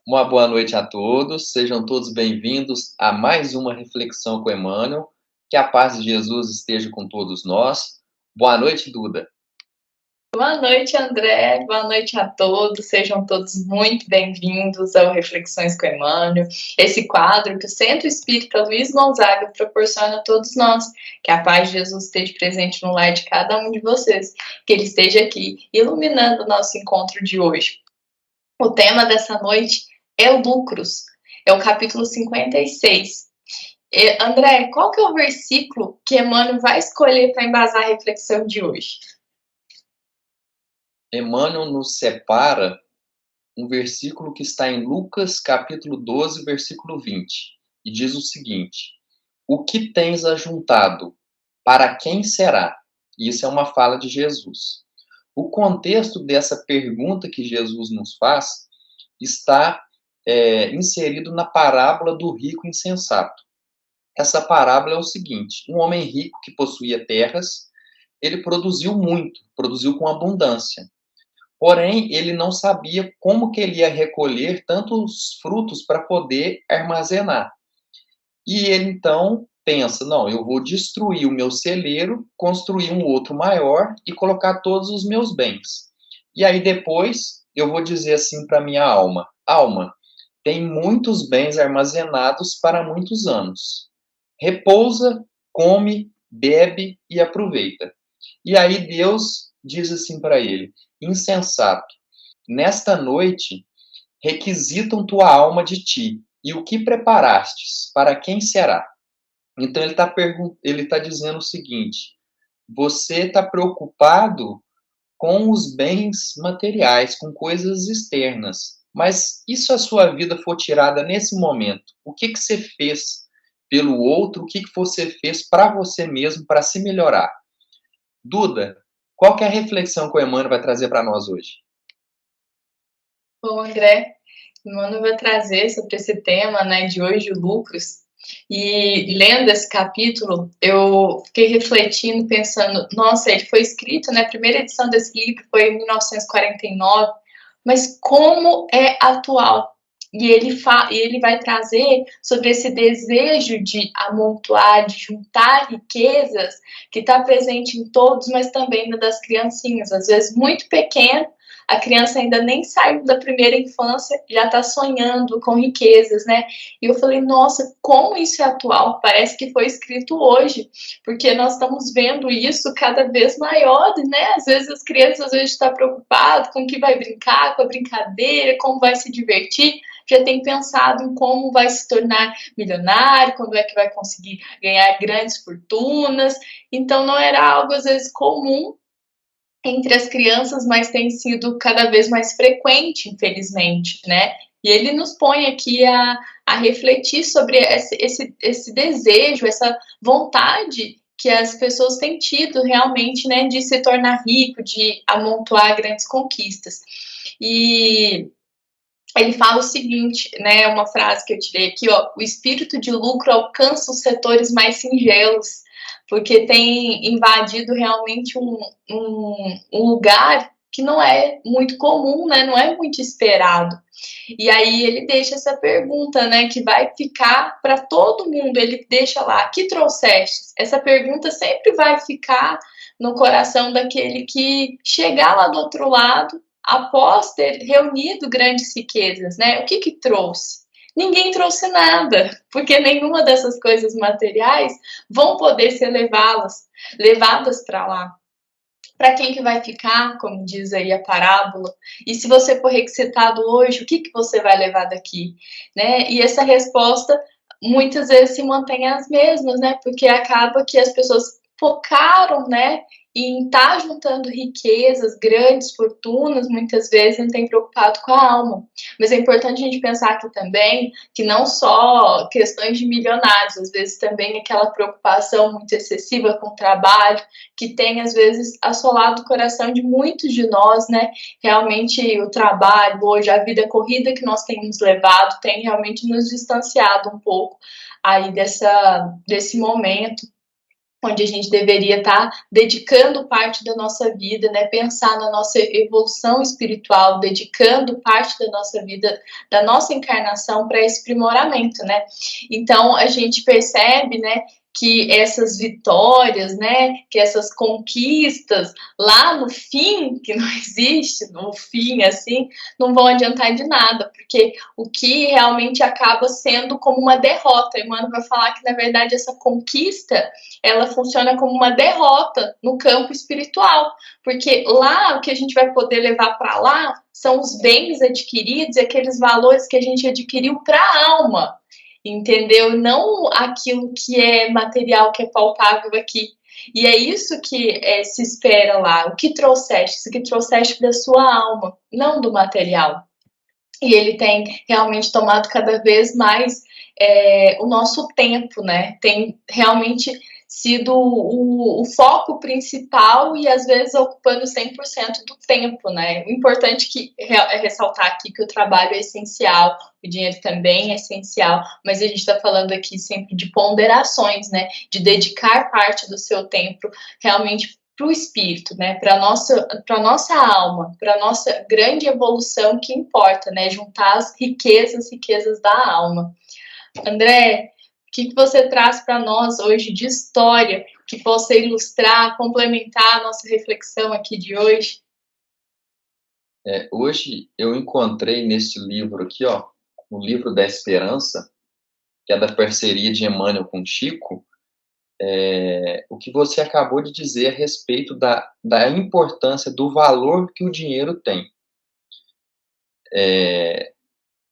Uma boa noite a todos, sejam todos bem-vindos a mais uma reflexão com Emmanuel. Que a paz de Jesus esteja com todos nós. Boa noite, Duda. Boa noite, André. Boa noite a todos. Sejam todos muito bem-vindos ao Reflexões com Emmanuel, esse quadro que o Centro Espírita Luiz Gonzaga proporciona a todos nós. Que a paz de Jesus esteja presente no lar de cada um de vocês, que ele esteja aqui iluminando o nosso encontro de hoje. O tema dessa noite é o lucros, é o capítulo 56. André, qual que é o versículo que Emmanuel vai escolher para embasar a reflexão de hoje? Emmanuel nos separa um versículo que está em Lucas, capítulo 12, versículo 20, e diz o seguinte: O que tens ajuntado? Para quem será? Isso é uma fala de Jesus. O contexto dessa pergunta que Jesus nos faz está inserido na parábola do rico insensato. Essa parábola é o seguinte: um homem rico que possuía terras, ele produziu muito, produziu com abundância. Porém, ele não sabia como que ele ia recolher tantos frutos para poder armazenar. E ele então pensa: não, eu vou destruir o meu celeiro, construir um outro maior e colocar todos os meus bens. E aí depois eu vou dizer assim para minha alma: alma, tem muitos bens armazenados para muitos anos. Repousa, come, bebe e aproveita. E aí Deus diz assim para ele: insensato, nesta noite requisitam tua alma de ti, e o que preparastes, para quem será? Então ele tá dizendo o seguinte: você está preocupado com os bens materiais, com coisas externas, mas e se a sua vida for tirada nesse momento? O que que você fez pelo outro? O que que você fez para você mesmo para se melhorar? Duda, qual que é a reflexão que o Emmanuel vai trazer para nós hoje? Bom, André, o Mano vai trazer sobre esse tema, né, de hoje, lucros. E lendo esse capítulo, eu fiquei refletindo, pensando, nossa, ele foi escrito, né, a primeira edição desse livro foi em 1949, mas como é atual. E ele vai trazer sobre esse desejo de amontoar, de juntar riquezas, que está presente em todos, mas também das criancinhas, às vezes muito pequeno. A criança ainda nem saiu da primeira infância, já está sonhando com riquezas, né? E eu falei, nossa, como isso é atual, parece que foi escrito hoje, porque nós estamos vendo isso cada vez maior, né? Às vezes as crianças às vezes estão preocupadas com o que vai brincar, com a brincadeira, como vai se divertir, já tem pensado em como vai se tornar milionário, quando é que vai conseguir ganhar grandes fortunas. Então não era algo às vezes comum entre as crianças, mas tem sido cada vez mais frequente, infelizmente, né? E ele nos põe aqui a refletir sobre esse desejo, essa vontade que as pessoas têm tido realmente, né, de se tornar rico, de amontoar grandes conquistas. E ele fala o seguinte, né, uma frase que eu tirei aqui, ó: o espírito de lucro alcança os setores mais singelos, porque tem invadido realmente um lugar que não é muito comum, né, não é muito esperado. E aí ele deixa essa pergunta, né, que vai ficar para todo mundo, ele deixa lá: que trouxeste? Essa pergunta sempre vai ficar no coração daquele que chegar lá do outro lado após ter reunido grandes riquezas, né? O que que trouxe? Ninguém trouxe nada, porque nenhuma dessas coisas materiais vão poder ser levadas para lá. Para quem que vai ficar, como diz aí a parábola? E se você for requisitado hoje, o que que você vai levar daqui, né? E essa resposta muitas vezes se mantém as mesmas, né? Porque acaba que as pessoas focaram, né, em estar juntando riquezas, grandes fortunas, muitas vezes não tem preocupado com a alma. Mas é importante a gente pensar aqui também que não só questões de milionários, às vezes também aquela preocupação muito excessiva com o trabalho, que tem às vezes assolado o coração de muitos de nós, né? Realmente o trabalho, hoje a vida corrida que nós temos levado tem realmente nos distanciado um pouco aí desse momento onde a gente deveria estar dedicando parte da nossa vida, né? Pensar na nossa evolução espiritual, dedicando parte da nossa vida, da nossa encarnação para esse aprimoramento, né? Então a gente percebe, né, que essas vitórias, né, que essas conquistas lá no fim, que não existe no fim assim, não vão adiantar de nada, porque o que realmente acaba sendo como uma derrota. Emmanuel vai falar que na verdade essa conquista ela funciona como uma derrota no campo espiritual, porque lá o que a gente vai poder levar para lá são os bens adquiridos e aqueles valores que a gente adquiriu para a alma, entendeu? Não aquilo que é material, que é palpável aqui. E é isso que se espera lá. O que trouxeste? Isso que trouxeste da sua alma, não do material. E ele tem realmente tomado cada vez mais o nosso tempo, né? Tem realmente sido o foco principal e às vezes ocupando 100% do tempo, né? O importante é ressaltar aqui que o trabalho é essencial, o dinheiro também é essencial, mas a gente está falando aqui sempre de ponderações, né? De dedicar parte do seu tempo realmente para o espírito, né? Para nossa alma, para nossa grande evolução que importa, né? Juntar as riquezas da alma. André, o que você traz para nós hoje de história que possa ilustrar, complementar a nossa reflexão aqui de hoje? Hoje eu encontrei nesse livro aqui, ó, o livro da Esperança, que é da parceria de Emmanuel com Chico, o que você acabou de dizer a respeito da importância, do valor que o dinheiro tem.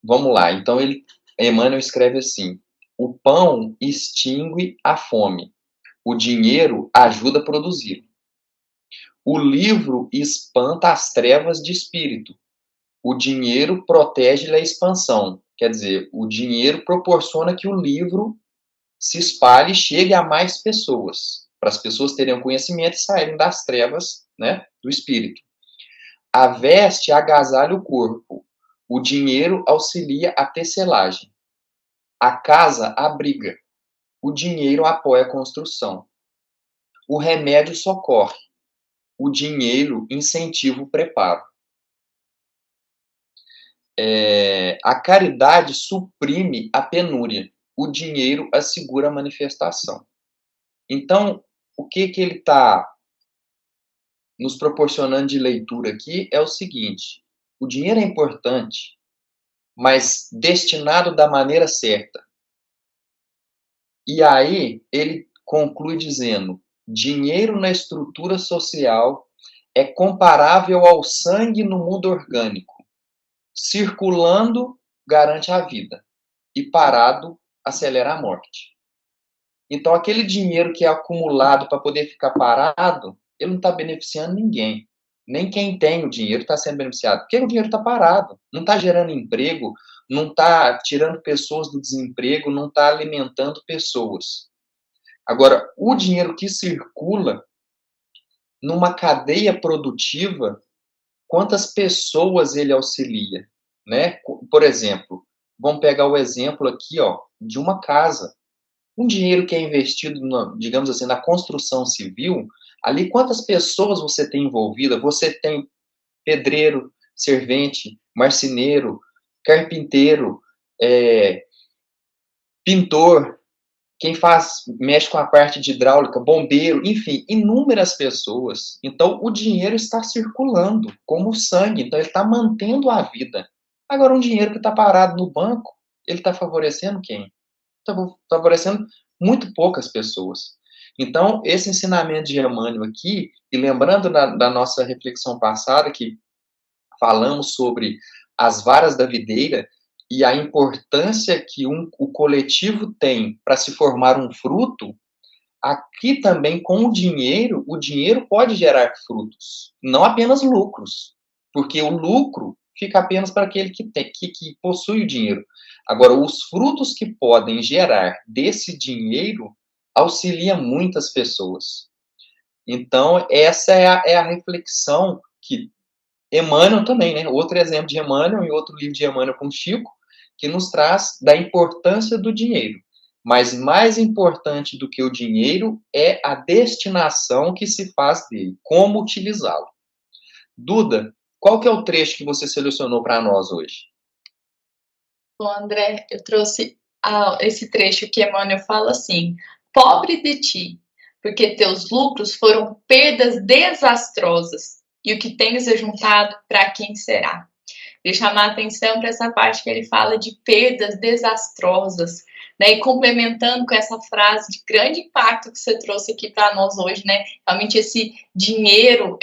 Vamos lá, então Emmanuel escreve assim: o pão extingue a fome, o dinheiro ajuda a produzir. O livro espanta as trevas de espírito, o dinheiro protege a expansão. Quer dizer, o dinheiro proporciona que o livro se espalhe e chegue a mais pessoas, para as pessoas terem o conhecimento e saírem das trevas, né, do espírito. A veste agasalha o corpo, o dinheiro auxilia a tecelagem. A casa abriga, o dinheiro apoia a construção. O remédio socorre, o dinheiro incentiva o preparo. A caridade suprime a penúria, o dinheiro assegura a manifestação. Então, o que ele está nos proporcionando de leitura aqui é o seguinte: o dinheiro é importante, mas destinado da maneira certa. E aí ele conclui dizendo: dinheiro na estrutura social é comparável ao sangue no mundo orgânico. Circulando garante a vida e parado acelera a morte. Então aquele dinheiro que é acumulado para poder ficar parado, ele não está beneficiando ninguém. Nem quem tem o dinheiro está sendo beneficiado, porque o dinheiro está parado, não está gerando emprego, não está tirando pessoas do desemprego, não está alimentando pessoas. Agora, o dinheiro que circula numa cadeia produtiva, quantas pessoas ele auxilia, né? Por exemplo, vamos pegar o exemplo aqui, ó, de uma casa. Um dinheiro que é investido, digamos assim, na construção civil, ali quantas pessoas você tem envolvida? Você tem pedreiro, servente, marceneiro, carpinteiro, pintor, quem mexe com a parte de hidráulica, bombeiro, enfim, inúmeras pessoas. Então, o dinheiro está circulando como o sangue, então ele está mantendo a vida. Agora, um dinheiro que está parado no banco, ele está favorecendo quem? Está favorecendo muito poucas pessoas. Então, esse ensinamento de Emmanuel aqui, e lembrando da nossa reflexão passada, que falamos sobre as varas da videira, e a importância que o coletivo tem para se formar um fruto, aqui também com o dinheiro pode gerar frutos, não apenas lucros, porque o lucro fica apenas para aquele que possui o dinheiro. Agora, os frutos que podem gerar desse dinheiro auxilia muitas pessoas. Então, essa é a reflexão que Emmanuel também, né? Outro exemplo de Emmanuel e outro livro de Emmanuel com Chico, que nos traz da importância do dinheiro. mas mais importante do que o dinheiro é a destinação que se faz dele, como utilizá-lo. Duda, qual que é o trecho que você selecionou para nós hoje? Bom, André, eu trouxe esse trecho que Emmanuel fala assim: pobre de ti, porque teus lucros foram perdas desastrosas, e o que tens ajuntado, para quem será? De chamar a atenção para essa parte que ele fala de perdas desastrosas, né? E complementando com essa frase de grande impacto que você trouxe aqui para nós hoje, né? Realmente esse dinheiro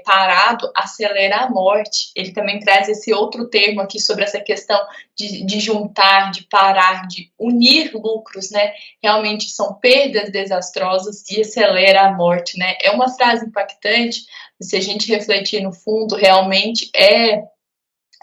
parado acelera a morte. Ele também traz esse outro termo aqui sobre essa questão de juntar, de parar, de unir lucros, né? Realmente são perdas desastrosas e acelera a morte, né? É uma frase impactante, se a gente refletir no fundo, realmente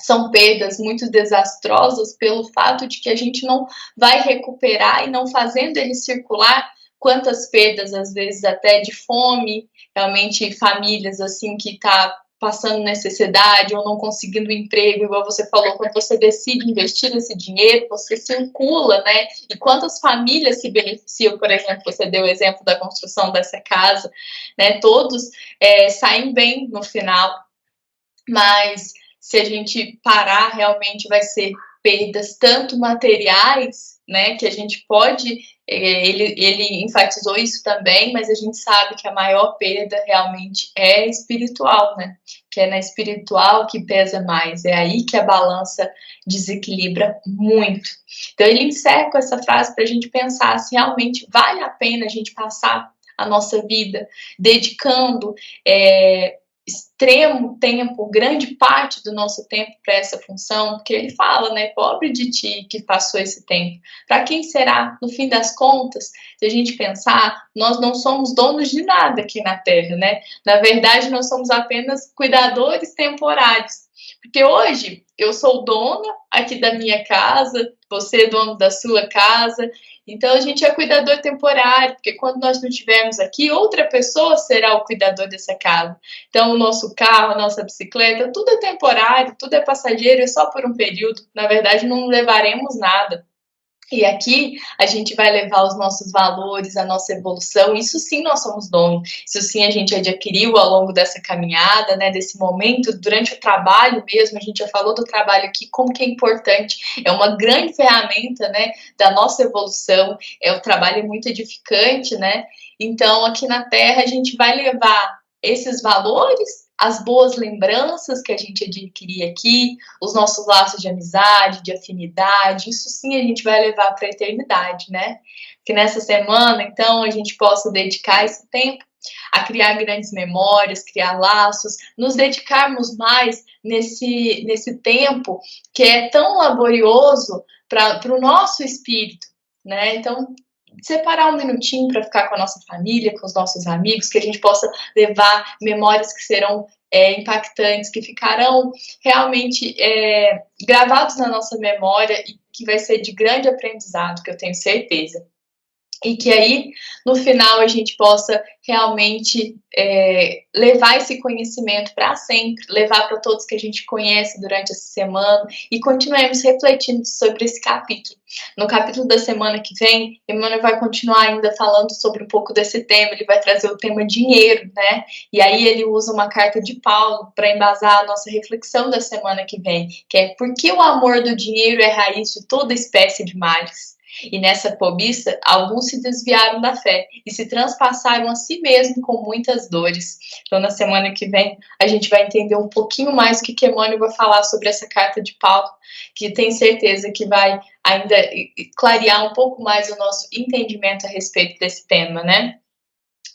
são perdas muito desastrosas pelo fato de que a gente não vai recuperar e não fazendo ele circular, quantas perdas, às vezes até de fome, realmente famílias assim que tá passando necessidade ou não conseguindo emprego, igual você falou, quando você decide investir esse dinheiro, você circula, né? E quantas famílias se beneficiam, por exemplo, você deu o exemplo da construção dessa casa, né? Todos saem bem no final, mas se a gente parar, realmente vai ser perdas tanto materiais, né, que a gente pode, ele enfatizou isso também, mas a gente sabe que a maior perda realmente é espiritual, né, que é na espiritual que pesa mais, é aí que a balança desequilibra muito. Então ele encerra com essa frase para a gente pensar se realmente vale a pena a gente passar a nossa vida dedicando extremo tempo, grande parte do nosso tempo para essa função, porque ele fala, né, pobre de ti que passou esse tempo. Para quem será? No fim das contas, se a gente pensar, nós não somos donos de nada aqui na Terra, né? Na verdade, nós somos apenas cuidadores temporários. Porque hoje eu sou dona aqui da minha casa, você é dono da sua casa, então a gente é cuidador temporário, porque quando nós não estivermos aqui, outra pessoa será o cuidador dessa casa. Então, o nosso carro, a nossa bicicleta, tudo é temporário, tudo é passageiro, é só por um período. Na verdade, não levaremos nada. E aqui a gente vai levar os nossos valores, a nossa evolução. Isso sim nós somos donos. Isso sim a gente adquiriu ao longo dessa caminhada, né? Desse momento, durante o trabalho mesmo. A gente já falou do trabalho aqui, como que é importante. É uma grande ferramenta, né? Da nossa evolução. O trabalho é muito edificante, né? Então, aqui na Terra a gente vai levar esses valores, as boas lembranças que a gente adquirir aqui, os nossos laços de amizade, de afinidade, isso sim a gente vai levar para a eternidade, né? Que nessa semana, então, a gente possa dedicar esse tempo a criar grandes memórias, criar laços, nos dedicarmos mais nesse tempo que é tão laborioso para o nosso espírito, né? Então, separar um minutinho para ficar com a nossa família, com os nossos amigos, que a gente possa levar memórias que serão impactantes, que ficarão realmente gravados na nossa memória e que vai ser de grande aprendizado, que eu tenho certeza. E que aí, no final, a gente possa realmente levar esse conhecimento para sempre, levar para todos que a gente conhece durante essa semana e continuemos refletindo sobre esse capítulo. No capítulo da semana que vem, Emmanuel vai continuar ainda falando sobre um pouco desse tema, ele vai trazer o tema dinheiro, né? E aí ele usa uma carta de Paulo para embasar a nossa reflexão da semana que vem, que é por que o amor do dinheiro é raiz de toda espécie de males. E nessa cobiça, alguns se desviaram da fé e se transpassaram a si mesmos com muitas dores. Então, na semana que vem, a gente vai entender um pouquinho mais o que Emmanuel vai falar sobre essa carta de Paulo, que tenho certeza que vai ainda clarear um pouco mais o nosso entendimento a respeito desse tema, né?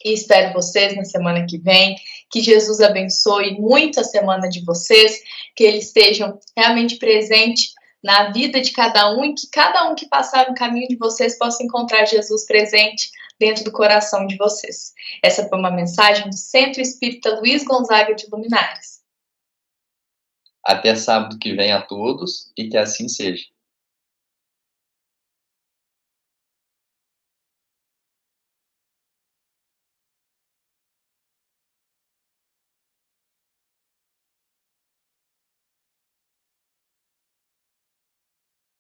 E espero vocês na semana que vem. Que Jesus abençoe muito a semana de vocês, que eles estejam realmente presentes na vida de cada um e que cada um que passar no caminho de vocês possa encontrar Jesus presente dentro do coração de vocês. Essa foi uma mensagem do Centro Espírita Luiz Gonzaga de Luminares. Até sábado que vem a todos e que assim seja.